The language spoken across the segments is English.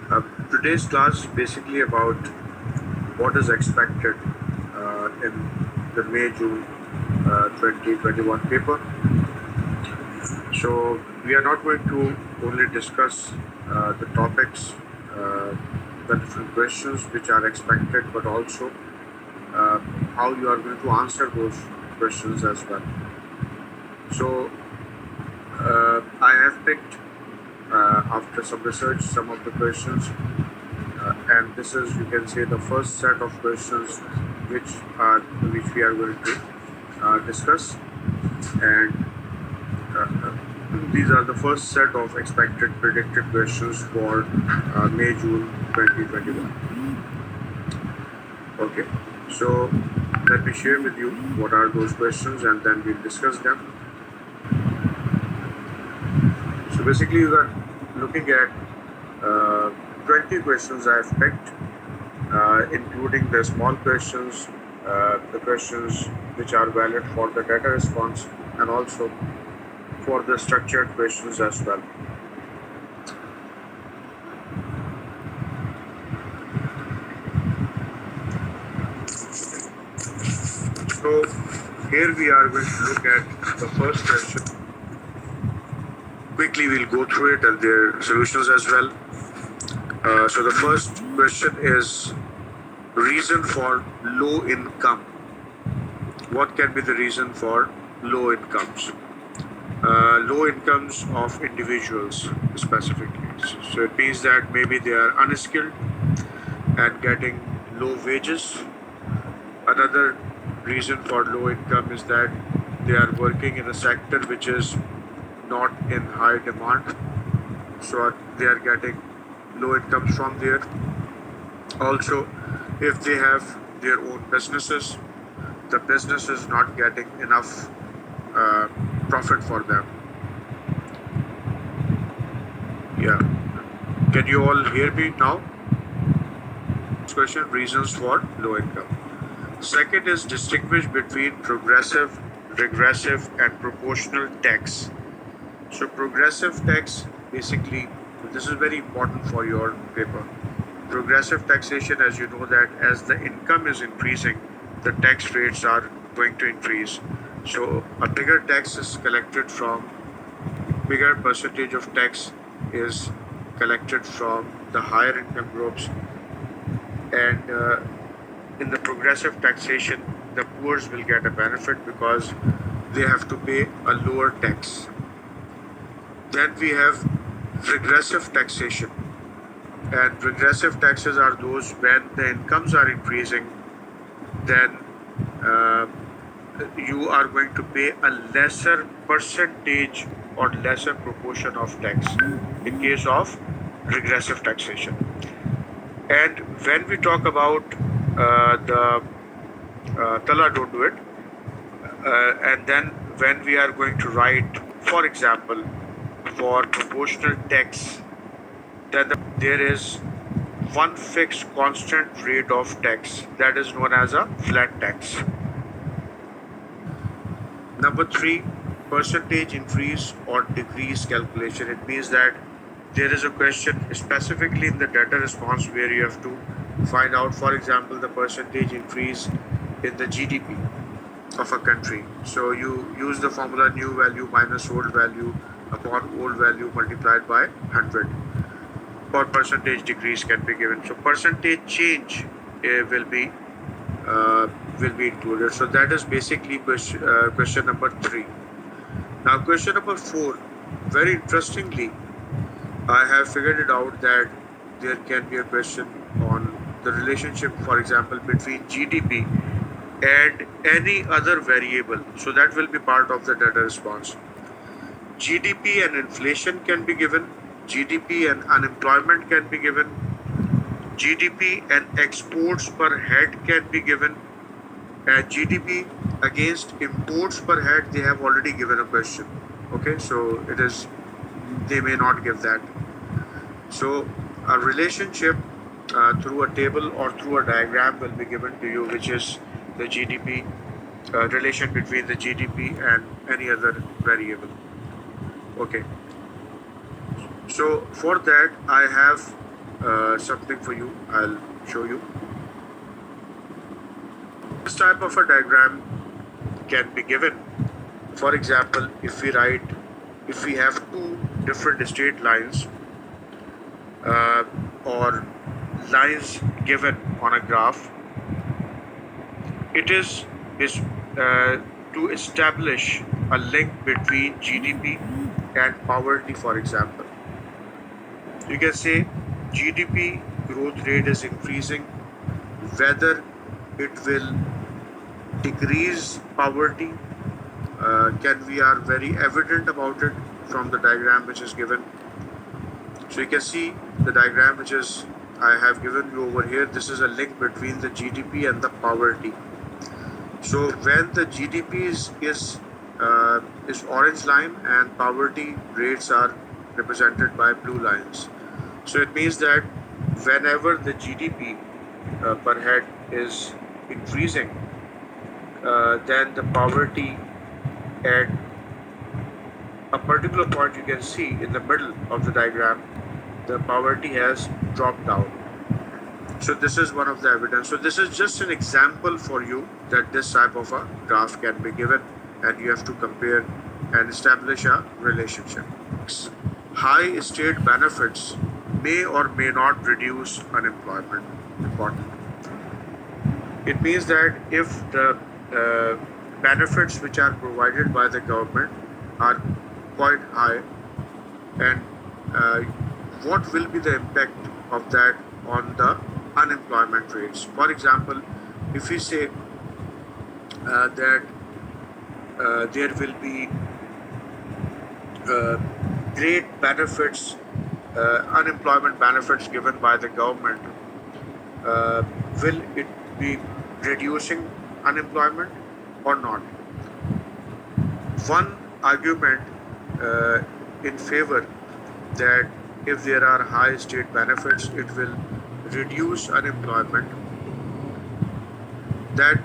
Today's class is basically about what is expected in the May-June 2021 paper. So we are not going to only discuss the topics, the different questions which are expected, but also how you are going to answer those questions as well. So I have picked after some research some of the questions, and this is, you can say, the first set of questions which we are going to discuss, and these are the first set of expected predicted questions for May-June 2021. Okay, so let me share with you what are those questions, and then we'll discuss them. So basically, you are looking at 20 questions I have picked, including the small questions, the questions which are valid for the data response, and also for the structured questions as well. So here we are going to look at the first question. Quickly we'll go through it and their solutions as well. So the first question is reason for low income. What can be the reason for low incomes? Low incomes of individuals specifically. So it means that maybe they are unskilled and getting low wages. Another reason for low income is that they are working in a sector which is not in high demand, so they are getting low incomes from there. Also, if they have their own businesses, the business is not getting enough profit for them. Yeah, can you all hear me now? Question: reasons for low income. Second is distinguish between progressive, regressive, and proportional tax. So progressive tax, basically, this is very important for your paper. Progressive taxation, as you know, that as the income is increasing, the tax rates are going to increase. So a bigger tax is collected from, bigger percentage of tax is collected from the higher income groups, and in the progressive taxation, the poor will get a benefit because they have to pay a lower tax. Then we have regressive taxation, and regressive taxes are those when the incomes are increasing, then you are going to pay a lesser percentage or lesser proportion of tax in case of regressive taxation. And when we talk about the Tala, don't do it, and then when we are going to write, for example, for proportional tax, then there is one fixed constant rate of tax that is known as a flat tax. Number 3, percentage increase or decrease calculation. It means that there is a question specifically in the data response where you have to find out, for example, the percentage increase in the GDP of a country. So you use the formula new value minus old value upon old value multiplied by 100. For percentage decrease can be given. So percentage change will be included. So that is basically question number 3. Now question number 4, very interestingly, I have figured it out that there can be a question on the relationship, for example, between GDP and any other variable. So that will be part of the data response. GDP and inflation can be given. GDP and unemployment can be given. GDP and exports per head can be given. And GDP against imports per head, they have already given a question. Okay, so it is, they may not give that. So a relationship through a table or through a diagram will be given to you, which is the GDP, relation between the GDP and any other variable. Okay. So for that, I have something for you. I'll show you. This type of a diagram can be given. For example, if we have two different straight lines uh, or lines given on a graph, it is to establish a link between GDP and poverty. For example, you can say GDP growth rate is increasing, whether it will decrease poverty can we are very evident about it from the diagram which is given. So you can see the diagram which is I have given you over here. This is a link between the GDP and the poverty. So when the GDP is orange line and poverty rates are represented by blue lines. So it means that whenever the GDP per head is increasing, then the poverty at a particular point, you can see in the middle of the diagram, the poverty has dropped down. So this is one of the evidence. So this is just an example for you that this type of a graph can be given and you have to compare and establish a relationship. High state benefits may or may not reduce unemployment. Important. It means that if the benefits which are provided by the government are quite high, and what will be the impact of that on the unemployment rates? For example, if we say that there will be great benefits, unemployment benefits given by the government, will it be reducing unemployment or not? One argument in favor that if there are high state benefits, it will reduce unemployment. That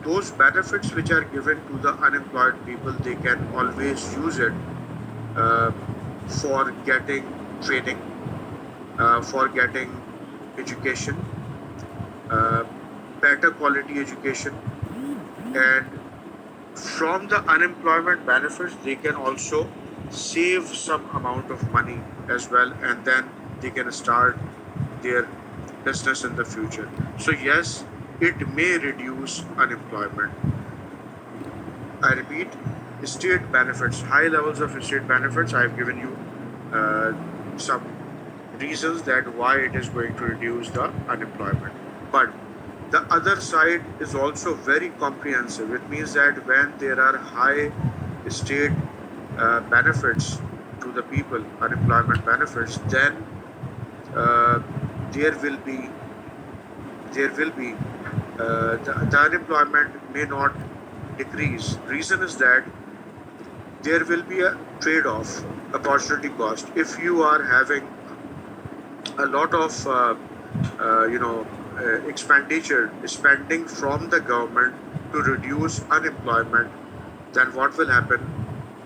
those benefits which are given to the unemployed people, they can always use it for getting training, for getting education, better quality education, and from the unemployment benefits they can also save some amount of money as well, and then they can start their business in the future. So yes, it may reduce unemployment. I repeat, state benefits, high levels of state benefits, I have given you some reasons that why it is going to reduce the unemployment. But the other side is also very comprehensive. It means that when there are high state benefits to the people, unemployment benefits, then there will be the unemployment may not decrease. Reason is that there will be a trade-off, opportunity cost. If you are having a lot of expenditure spending from the government to reduce unemployment, then what will happen?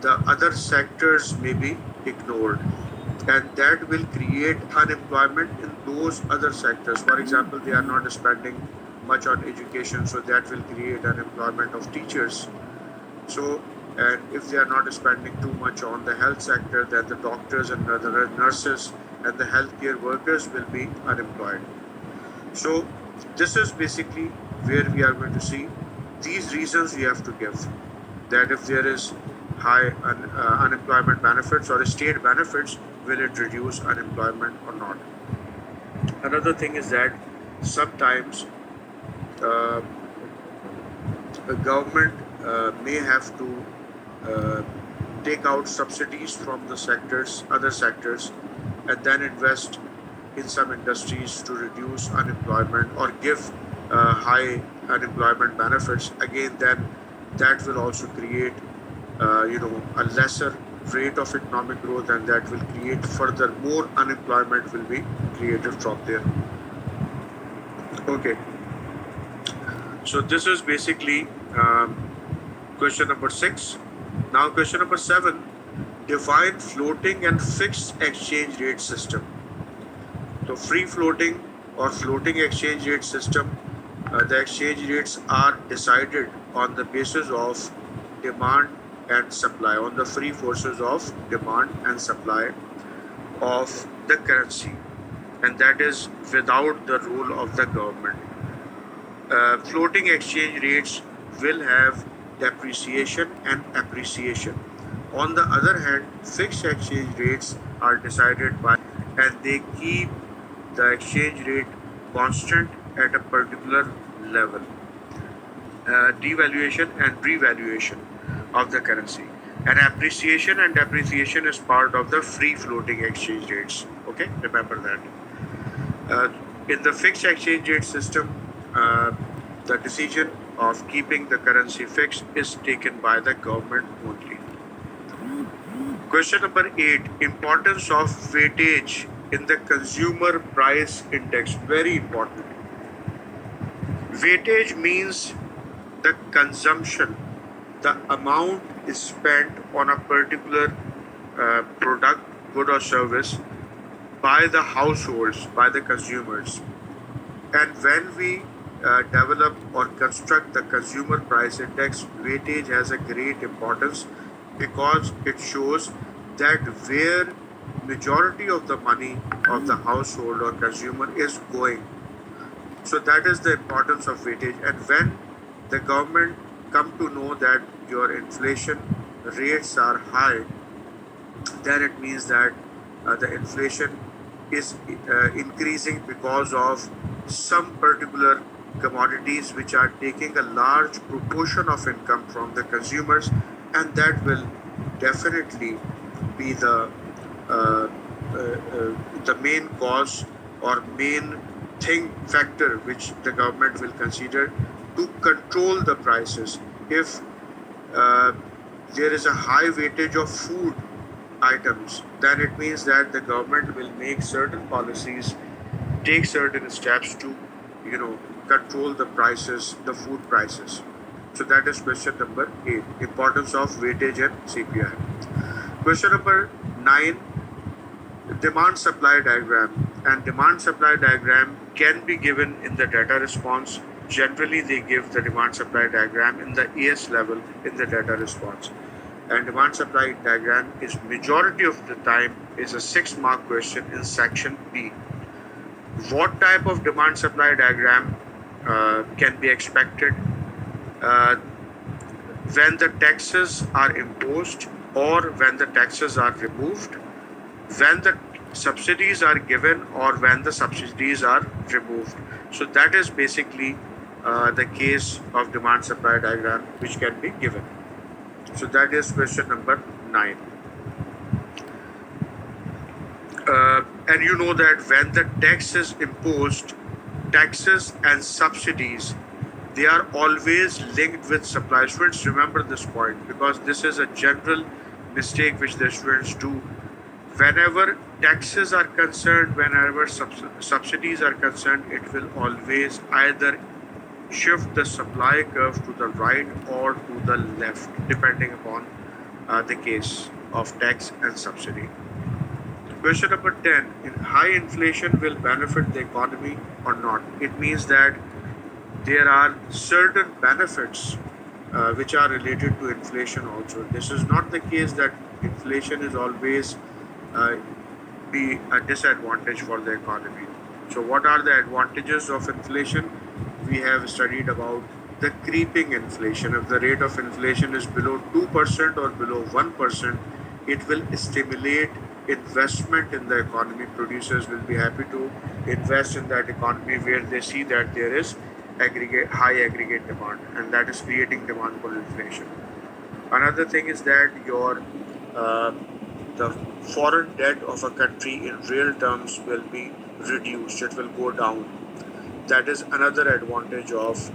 The other sectors may be ignored, and that will create unemployment in those other sectors. For example, they are not spending much on education, so that will create unemployment of teachers. So, and if they are not spending too much on the health sector, then the doctors and the nurses and the healthcare workers will be unemployed. So this is basically where we are going to see these reasons we have to give, that if there is high unemployment benefits or state benefits, will it reduce unemployment or not? Another thing is that sometimes the government may have to take out subsidies from the sectors, other sectors, and then invest in some industries to reduce unemployment or give high unemployment benefits. Again, then that will also create a lesser rate of economic growth, and that will create further more unemployment will be created from there. Okay, so this is basically question number 6. Now question number 7, define floating and fixed exchange rate system. So free floating or floating exchange rate system, the exchange rates are decided on the basis of demand and supply, on the free forces of demand and supply of the currency, and that is without the rule of the government. Floating exchange rates will have depreciation and appreciation. On the other hand, fixed exchange rates are decided by and they keep the exchange rate constant at a particular level. Devaluation and revaluation of the currency. And appreciation and depreciation is part of the free floating exchange rates. Okay, remember that. In the fixed exchange rate system, the decision of keeping the currency fixed is taken by the government only. Question number 8, importance of weightage in the consumer price index. Very important. Weightage means the consumption, the amount is spent on a particular product, good or service by the households, by the consumers. And when we develop or construct the consumer price index, weightage has a great importance because it shows that where majority of the money of the household or consumer is going. So that is the importance of weightage. And when the government come to know that your inflation rates are high, then it means that the inflation is increasing because of some particular commodities which are taking a large proportion of income from the consumers, and that will definitely be the main cause or main factor which the government will consider to control the prices. If there is a high weightage of food items, then it means that the government will make certain policies, take certain steps to, control the prices, the food prices. So that is question number 8, importance of weightage and CPI. Question number 9, demand supply diagram. And demand supply diagram can be given in the data response. Generally, they give the demand supply diagram in the AS level in the data response. And demand supply diagram is majority of the time is a 6-mark question in section B. What type of demand supply diagram can be expected when the taxes are imposed or when the taxes are removed, when the subsidies are given or when the subsidies are removed. So that is basically the case of demand supply diagram which can be given. So that is question number 9. And you know that when the tax is imposed, taxes and subsidies, they are always linked with supply. Students, remember this point because this is a general mistake which the students do. Whenever taxes are concerned, whenever subsidies are concerned, it will always either shift the supply curve to the right or to the left, depending upon the case of tax and subsidy. Question number 10, in high inflation will benefit the economy or not? It means that there are certain benefits which are related to inflation also. This is not the case that inflation is always be a disadvantage for the economy. So what are the advantages of inflation? We have studied about the creeping inflation. If the rate of inflation is below 2% or below 1%, it will stimulate investment in the economy. Producers will be happy to invest in that economy where they see that there is high aggregate demand, and that is creating demand for inflation. Another thing is that the foreign debt of a country in real terms will be reduced. It will go down. That is another advantage of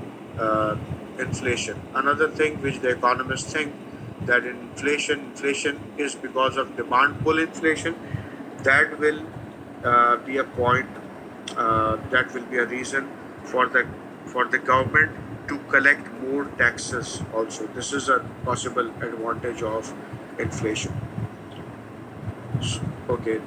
inflation. Another thing which the economists think that inflation is because of demand pull inflation. That will be a point. That will be a reason for the government to collect more taxes. Also, this is a possible advantage of inflation. Okay.